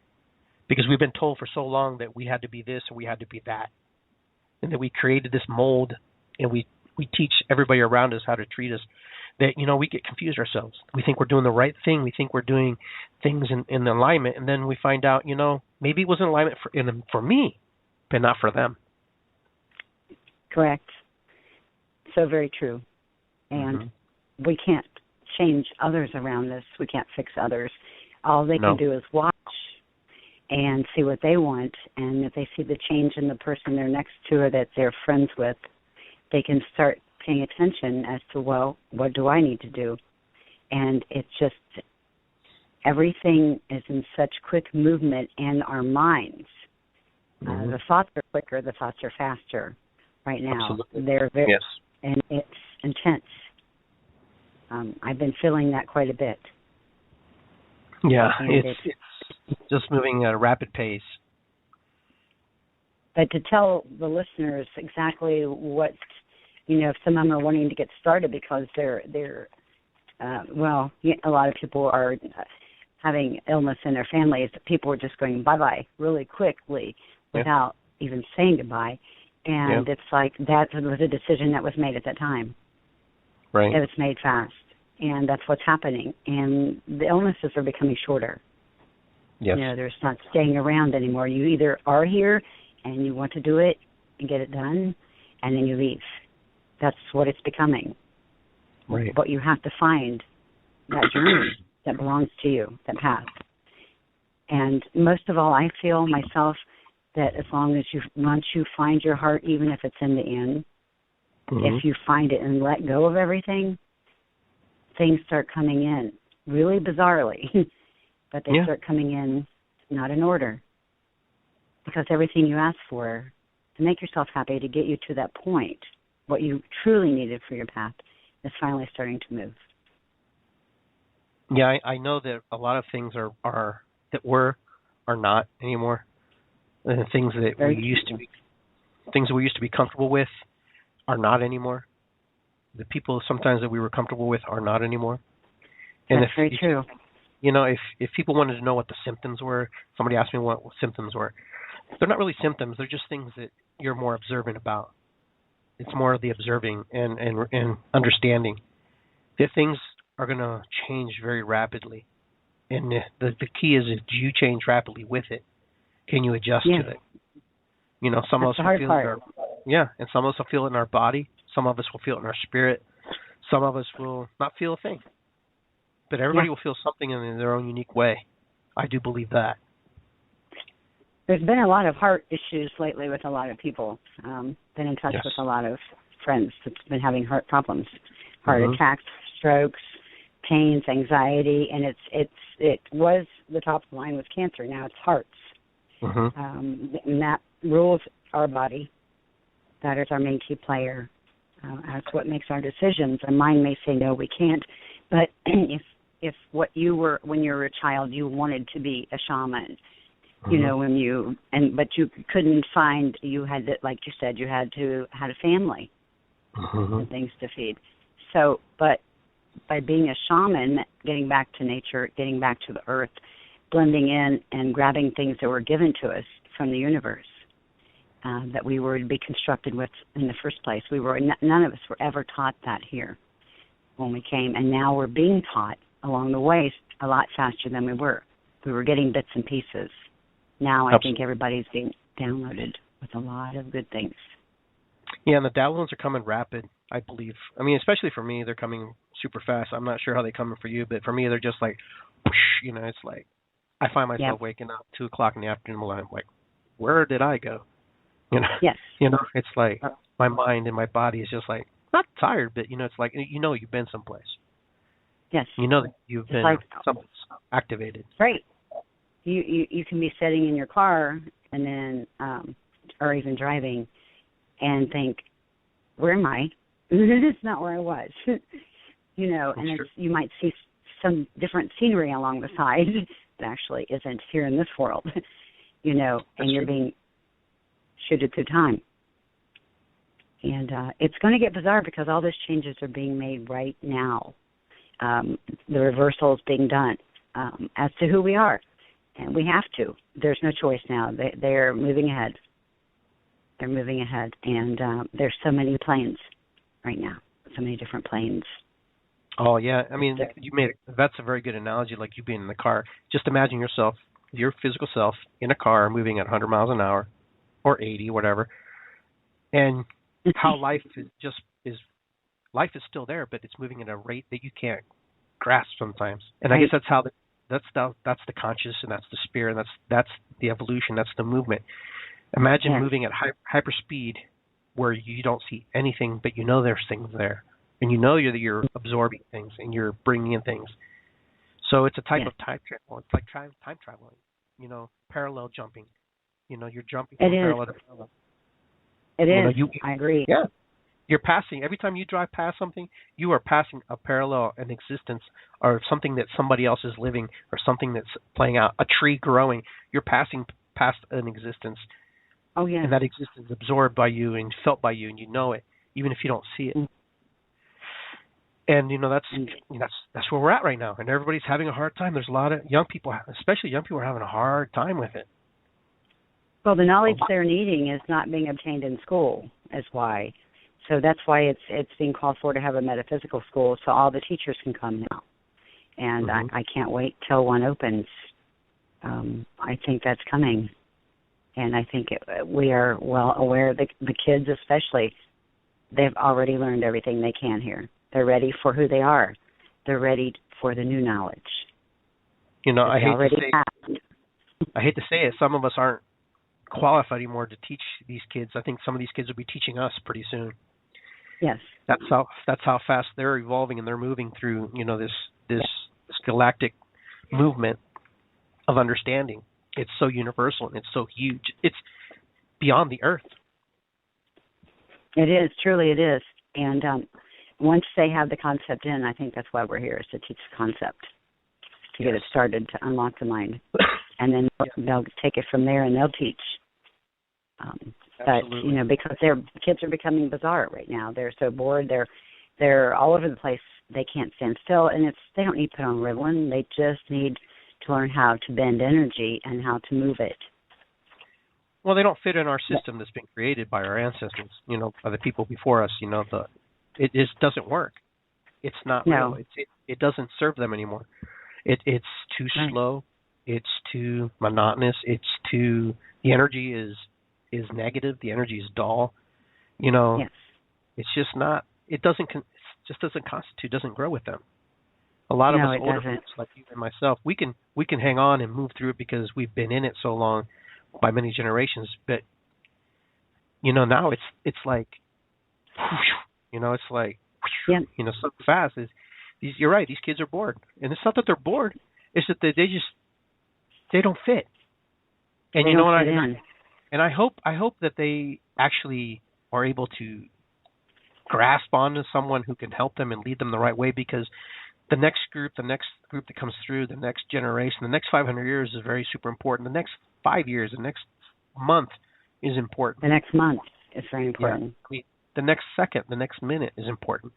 Because we've been told for so long that we had to be this or we had to be that. And that we created this mold, and we teach everybody around us how to treat us, that, we get confused ourselves. We think we're doing the right thing. We think we're doing things in alignment, and then we find out, maybe it was in alignment for me, but not for them. Correct. So very true. And we can't change others around us. We can't fix others. All they can do is watch and see what they want, and if they see the change in the person they're next to or that they're friends with, they can start paying attention as to, well, what do I need to do? And it's just, everything is in such quick movement in our minds. The thoughts are quicker, the thoughts are faster right now. Absolutely. They're very, and it's intense. I've been feeling that quite a bit. Yeah, it's just moving at a rapid pace. But to tell the listeners exactly what, if some of them are wanting to get started because they're a lot of people are having illness in their families. People are just going bye-bye really quickly without even saying goodbye. And it's like that was a decision that was made at that time. Right. It was made fast. And that's what's happening. And the illnesses are becoming shorter. Yes. They're not staying around anymore. You either are here and you want to do it and get it done, and then you leave. That's what it's becoming. Right. But you have to find that journey that belongs to you, that path. And most of all, I feel myself that as long as once you find your heart, even if it's in the end, if you find it and let go of everything, things start coming in really bizarrely, but they start coming in not in order, because everything you ask for to make yourself happy, to get you to that point, what you truly needed for your path, is finally starting to move. Yeah, I know that a lot of things are not anymore, and things that we used to be. things that we used to be comfortable with are not anymore. The people sometimes that we were comfortable with are not anymore. And that's very true. You know, if people wanted to know what the symptoms were, somebody asked me what symptoms were. They're not really symptoms. They're just things that you're more observant about. It's more of the observing and understanding that things are going to change very rapidly. And the key is, do you change rapidly with it? Can you adjust to it? You know, some That's of us will feel it and some of us will feel it in our body. Some of us will feel it in our spirit. Some of us will not feel a thing. But everybody will feel something in their own unique way. I do believe that. There's been a lot of heart issues lately with a lot of people. Been in touch with a lot of friends that's been having heart problems, heart attacks, strokes, pains, anxiety, and it was the top of the line with cancer. Now it's hearts, and that rules our body. That is our main key player. That's what makes our decisions. Our mind may say no, we can't. But if what you were when you were a child, you wanted to be a shaman. You know, but you couldn't find, you had to, like you said, you had a family and things to feed. So, but by being a shaman, getting back to nature, getting back to the earth, blending in and grabbing things that were given to us from the universe that we were to be constructed with in the first place. None of us were ever taught that here when we came, and now we're being taught along the way a lot faster than we were. We were getting bits and pieces. Now I think everybody's being downloaded with a lot of good things. Yeah, and the downloads are coming rapid, I believe. I mean, especially for me, they're coming super fast. I'm not sure how they're coming for you, but for me, they're just like, whoosh, you know, it's like I find myself waking up 2 o'clock in the afternoon, and I'm like, where did I go? You know, you know, it's like my mind and my body is just like, not tired, but, you know, it's like, you know, you've been someplace. Yes. You know that you've been someplace activated. Right. You can be sitting in your car and then, or even driving, and think, where am I? It's not where I was. You know, and you might see some different scenery along the side that actually isn't here in this world. You know, and you're being shooted through time. And it's going to get bizarre because all these changes are being made right now. The reversal is being done as to who we are. And we have to. There's no choice now. They're moving ahead. They're moving ahead. And there's so many planes right now, so many different planes. Oh, yeah. I mean, that's a very good analogy, like you being in the car. Just imagine yourself, your physical self, in a car moving at 100 miles an hour or 80, whatever. And how life life is still there, but it's moving at a rate that you can't grasp sometimes. And I guess that's how that's the conscious, and that's the spirit, and that's the evolution, that's the movement. Imagine moving at hyper speed where you don't see anything, but you know there's things there, and you know you're absorbing things and you're bringing in things. So it's a type of time travel. It's like time traveling, you know, parallel jumping. You know, you're jumping from parallel to parallel. It is. I agree. Yeah. You're passing, every time you drive past something, you are passing a parallel, an existence, or something that somebody else is living, or something that's playing out, a tree growing. You're passing past an existence. Oh, yeah. And that existence is absorbed by you and felt by you, and you know it, even if you don't see it. And, you know, that's where we're at right now. And everybody's having a hard time. There's a lot of young people, especially young people, are having a hard time with it. Well, the knowledge they're needing is not being obtained in school, is why. So that's why it's being called for to have a metaphysical school so all the teachers can come now. And I can't wait till one opens. I think that's coming. And I think we are well aware, the kids especially, they've already learned everything they can here. They're ready for who they are. They're ready for the new knowledge. You know, I hate to say it, some of us aren't qualified anymore to teach these kids. I think some of these kids will be teaching us pretty soon. Yes. That's how fast they're evolving, and they're moving through, you know, this galactic movement of understanding. It's so universal and it's so huge. It's beyond the earth. It is, truly it is. And once they have the concept in, I think that's why we're here, is to teach the concept, to get it started, to unlock the mind. And then they'll take it from there and they'll teach. Absolutely. But because kids are becoming bizarre right now. They're so bored. They're all over the place. They can't stand still, and they don't need to put on Ritalin. They just need to learn how to bend energy and how to move it. Well, they don't fit in our system that's been created by our ancestors, by the people before us. It just doesn't work. It's not real. It doesn't serve them anymore. It's too slow. It's too monotonous. The energy is negative. The energy is dull. Yes. It's just not. It doesn't constitute. Doesn't grow with them. A lot of us older folks, like you and myself, we can hang on and move through it because we've been in it so long, by many generations. But now it's like, it's like, so fast. You're right. These kids are bored, and it's not that they're bored. It's that they don't fit. And and I hope that they actually are able to grasp onto someone who can help them and lead them the right way, because the next group that comes through, the next generation, the next 500 years is very super important. The next 5 years, the next month is important. The next month is very important. Yeah. The next second, the next minute is important,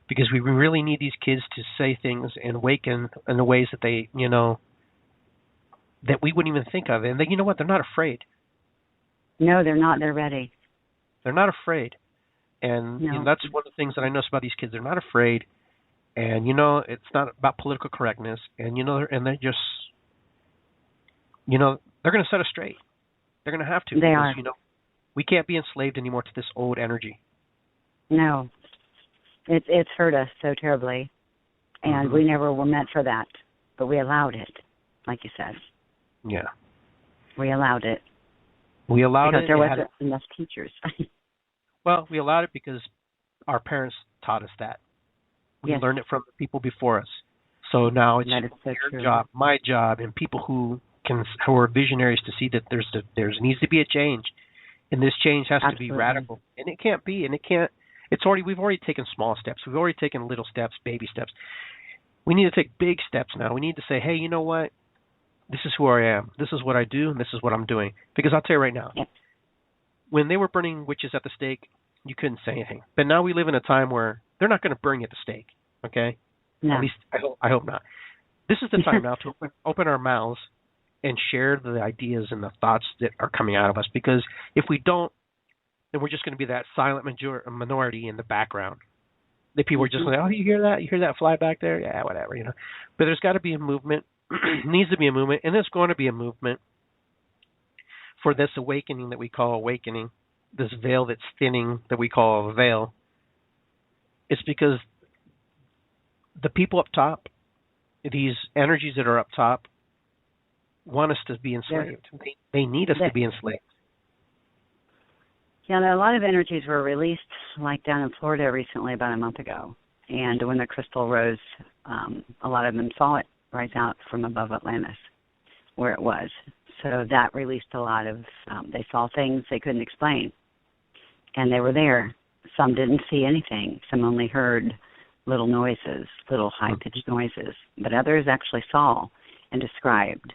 because we really need these kids to say things and awaken in the ways that they, that we wouldn't even think of. And you know what? They're not afraid. No, they're not. They're ready. They're not afraid. And that's one of the things that I notice about these kids. They're not afraid. And, it's not about political correctness. And, and they're just, they're going to set us straight. They're going to have to. They are. We can't be enslaved anymore to this old energy. No. It's hurt us so terribly. And we never were meant for that. But we allowed it, like you said. Yeah. We allowed it. We allowed because it. There wasn't enough teachers. Well, we allowed it because our parents taught us that. We learned it from the people before us. So now it's your job, my job, and people who are visionaries to see that there needs to be a change, and this change has to be radical. And it can't be, and it can't. We've already taken small steps. We've already taken little steps, baby steps. We need to take big steps now. We need to say, hey, you know what? This is who I am. This is what I do, and this is what I'm doing. Because I'll tell you right now, when they were burning witches at the stake, you couldn't say anything. But now we live in a time where they're not going to burn you at the stake, okay? No. At least I hope not. This is the time now to open our mouths and share the ideas and the thoughts that are coming out of us. Because if we don't, then we're just going to be that silent minority in the background. The people are just like, oh, you hear that? You hear that fly back there? Yeah, whatever, But there's got to be a movement. Needs to be a movement, and there's going to be a movement for this awakening that we call awakening, this veil that's thinning that we call a veil. It's because the people up top, these energies that are up top, want us to be enslaved. They need us to be enslaved. Yeah, a lot of energies were released, like down in Florida recently, about a month ago. And when the crystal rose, a lot of them saw it rise out from above Atlantis, where it was. So that released a lot of, they saw things they couldn't explain. And they were there. Some didn't see anything. Some only heard little noises, little high-pitched noises. But others actually saw and described.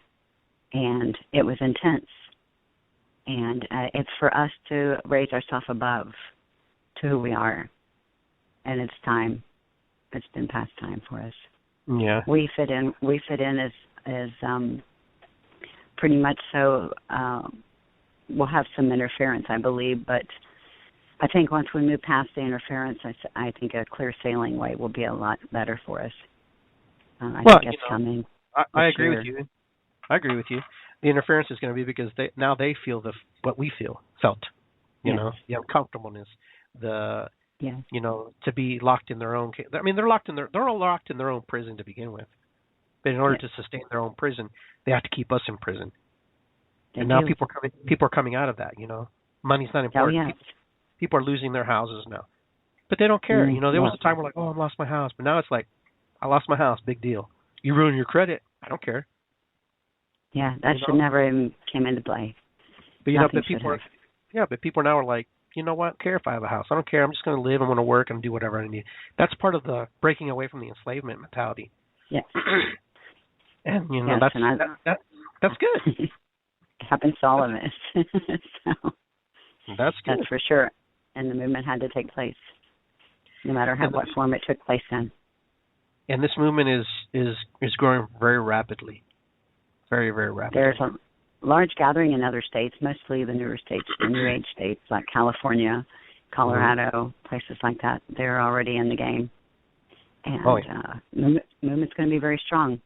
And it was intense. And it's for us to raise ourselves above to who we are. And it's time. It's been past time for us. Yeah. We fit in as pretty much so. We'll have some interference, I believe, but I think once we move past the interference, I think a clear sailing way will be a lot better for us. I think it's coming. I agree with you. I agree with you. The interference is going to be because they feel what we felt. You know, the uncomfortableness, to be locked in their own. I mean, they're all locked in their own prison to begin with. But in order to sustain their own prison, they have to keep us in prison. And now people are coming out of that. Money's not important. Oh, yes. People are losing their houses now, but they don't care. There was a time where I lost my house, but now it's like, I lost my house, big deal. You ruined your credit, I don't care. Yeah, that should never even came into play. But but people now are like, you know what? I don't care if I have a house. I don't care. I'm just going to live. I'm going to work and do whatever I need. That's part of the breaking away from the enslavement mentality. Yes. And that's good. It happens to all of us. So. That's good. That's for sure. And the movement had to take place, no matter what form it took place in. And this movement is growing very rapidly. Very, very rapidly. There's a large gathering in other states, mostly the newer states, the New Age states like California, Colorado, places like that. They're already in the game. And movement's going to be very strong.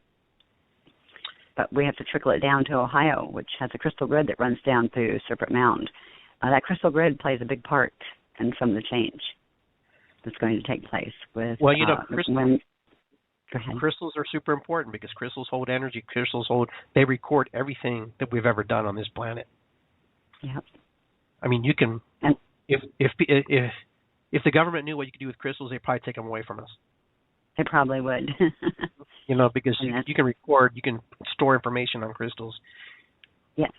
But we have to trickle it down to Ohio, which has a crystal grid that runs down through Serpent Mound. That crystal grid plays a big part in some of the change that's going to take place with. Well, crystals are super important because crystals hold energy. They record everything that we've ever done on this planet. Yep. I mean, you can. If the government knew what you could do with crystals, they'd probably take them away from us. They probably would. Because you can record, you can store information on crystals. Yes.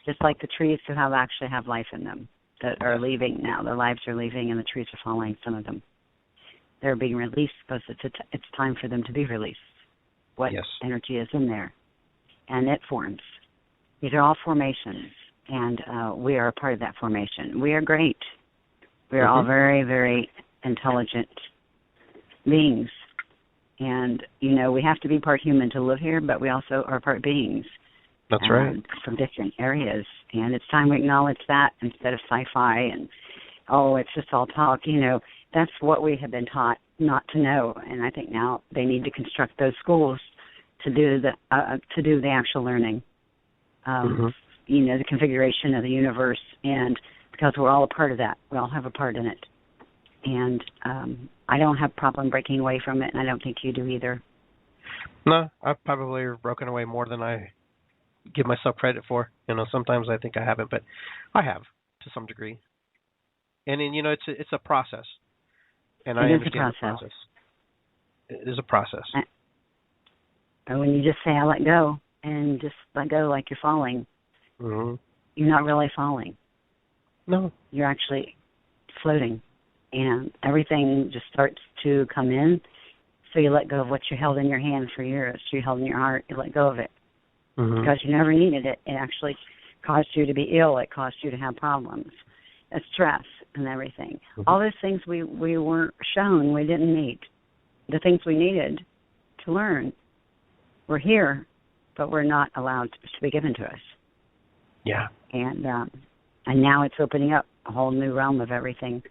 Just like the trees who actually have life in them that are leaving now. Their lives are leaving and the trees are falling, some of them. They're being released because it's time for them to be released. What energy is in there. And it forms. These are all formations. And we are a part of that formation. We are great. We are all very, very intelligent beings. And, we have to be part human to live here, but we also are part beings. That's right. From different areas. And it's time we acknowledge that instead of sci-fi and, it's just all talk. That's what we have been taught not to know. And I think now they need to construct those schools to do the actual learning. The configuration of the universe, and because we're all a part of that. We all have a part in it. And I don't have a problem breaking away from it, and I don't think you do either. No, I've probably broken away more than I give myself credit for. Sometimes I think I haven't, but I have to some degree. And then, it's a process. And I understand the process. It is a process. And when you just say, I let go, and just let go like you're falling, you're not really falling. No. You're actually floating. And everything just starts to come in. So you let go of what you held in your hand for years. You held in your heart. You let go of it. Because you never needed it. It actually caused you to be ill. It caused you to have problems. Stress and everything. All those things we weren't shown, we didn't need. The things we needed to learn were here, but were not allowed to be given to us. Yeah. And now it's opening up a whole new realm of everything.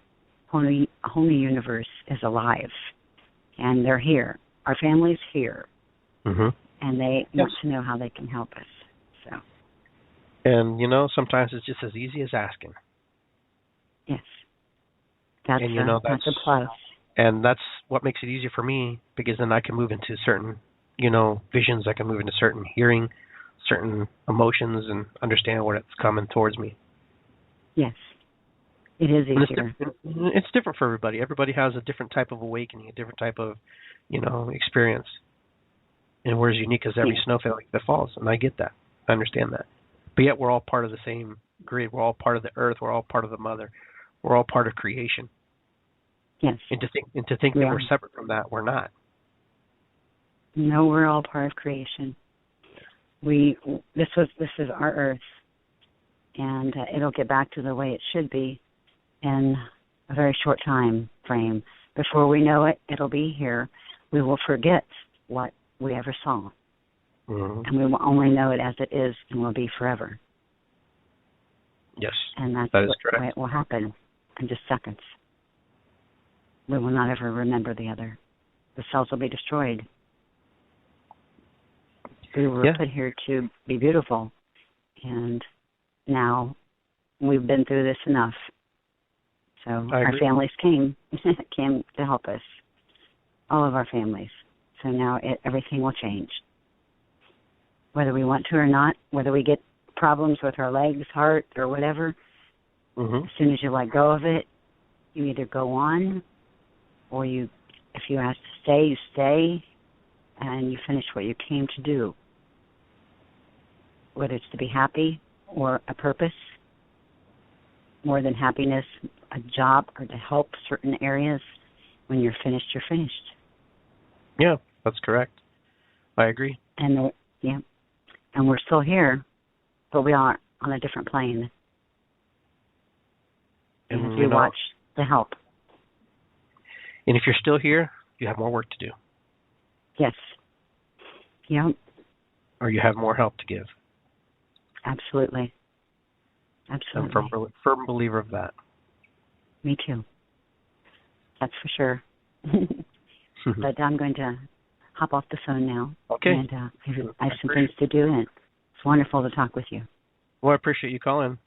A whole new universe is alive. And they're here. Our family's here. And they want to know how they can help us. So. And, sometimes it's just as easy as asking. Yes. That's a plus. And that's what makes it easier for me, because then I can move into certain, visions. I can move into certain hearing, certain emotions, and understand where it's coming towards me. Yes. It is easier. It's different for everybody. Everybody has a different type of awakening, a different type of, experience. And we're as unique as every snowflake that falls. And I get that. I understand that. But yet we're all part of the same grid. We're all part of the earth. We're all part of the mother. We're all part of creation. Yes. And to think that we're separate from that, we're not. No, we're all part of creation. This is our earth. And it'll get back to the way it should be in a very short time frame. Before we know it, it'll be here. We will forget what we ever saw. And we will only know it as it is and will be forever. Yes, and that's that is correct. The way it will happen in just seconds. We will not ever remember the other. The cells will be destroyed. We were put here to be beautiful, and now we've been through this enough. So our families came to help us, all of our families. So now everything will change. Whether we want to or not, whether we get problems with our legs, heart, or whatever, as soon as you let go of it, you either go on, or if you ask to stay, you stay, and you finish what you came to do. Whether it's to be happy or a purpose, more than happiness, a job, or to help certain areas. When you're finished, you're finished. Yeah, that's correct. I agree. And we're still here, but we are on a different plane. And as we watch the help. And if you're still here, you have more work to do. Yes. Yep. Or you have more help to give. Absolutely. Absolutely. I'm a firm believer of that. Me too. That's for sure. But I'm going to hop off the phone now. Okay. And I have some things to do, and it's wonderful to talk with you. Well, I appreciate you calling.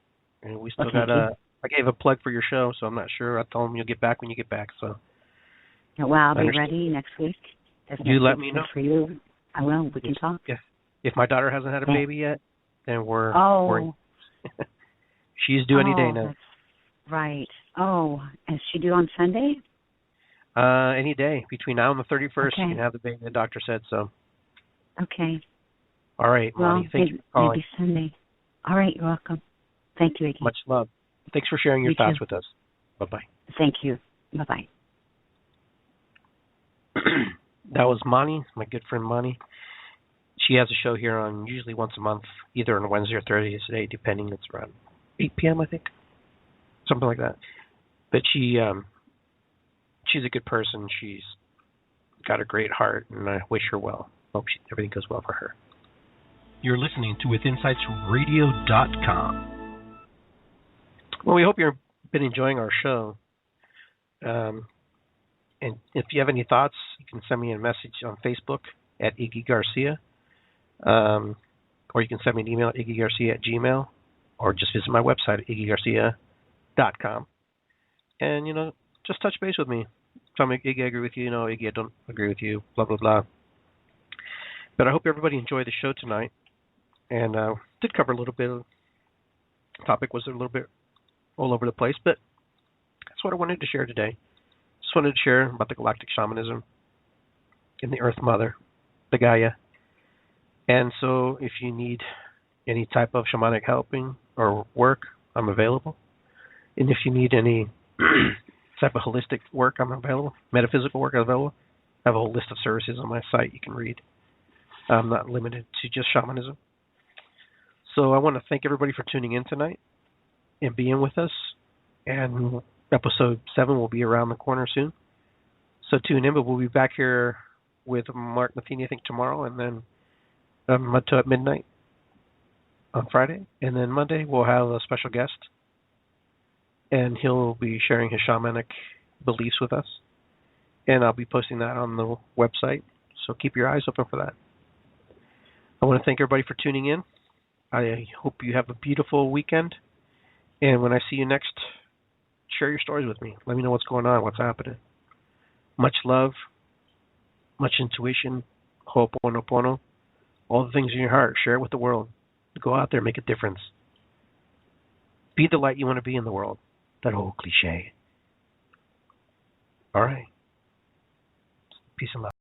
And we still got I gave a plug for your show, so I'm not sure. I told them you'll get back when you get back. So. Well, I'll be ready next week. You let me know. For you. I will. We can talk. Yeah. If my daughter hasn't had a baby yet, then we're she's due any day now. That's right. Oh, is she due on Sunday? Any day. Between now and the 31st, you can have the baby, the doctor said so. Okay. All right, Monty. Thank you for calling. Maybe Sunday. All right, you're welcome. Thank you, Iggy. Much love. Thanks for sharing your thoughts with us. Bye-bye. Thank you. Bye-bye. That was Monty, my good friend Monty. She has a show here on usually once a month, either on Wednesday or Thursday, depending. It's around 8 p.m., I think. Something like that. But she's a good person. She's got a great heart, and I wish her well. Hope everything goes well for her. You're listening to WithinsightsRadio.com. Well, we hope you've been enjoying our show. And if you have any thoughts, you can send me a message on Facebook at Iggy Garcia. Or you can send me an email at iggygarcia@gmail.com, or just visit my website at iggygarcia.com. And, just touch base with me. Tell me, Iggy, I agree with you. Iggy, I don't agree with you, blah, blah, blah. But I hope everybody enjoyed the show tonight. And did cover a little bit. The topic was a little bit all over the place, but that's what I wanted to share today. Just wanted to share about the Galactic Shamanism and the Earth Mother, the Gaia. And so if you need any type of shamanic helping or work, I'm available. And if you need any type of holistic work, I'm available. Metaphysical work, I'm available. I have a whole list of services on my site you can read. I'm not limited to just shamanism. So I want to thank everybody for tuning in tonight and being with us. And episode 7 will be around the corner soon. So tune in, but we'll be back here with Mark Matheny, I think, tomorrow, and then until at midnight on Friday. And then Monday we'll have a special guest, and he'll be sharing his shamanic beliefs with us. And I'll be posting that on the website, so keep your eyes open for that. I want to thank everybody for tuning in. I hope you have a beautiful weekend. And when I see you next, share your stories with me. Let me know what's going on, what's happening. Much love, much intuition, ho'oponopono, all the things in your heart. Share it with the world. Go out there, make a difference. Be the light you want to be in the world. That old cliche. All right. Peace and love.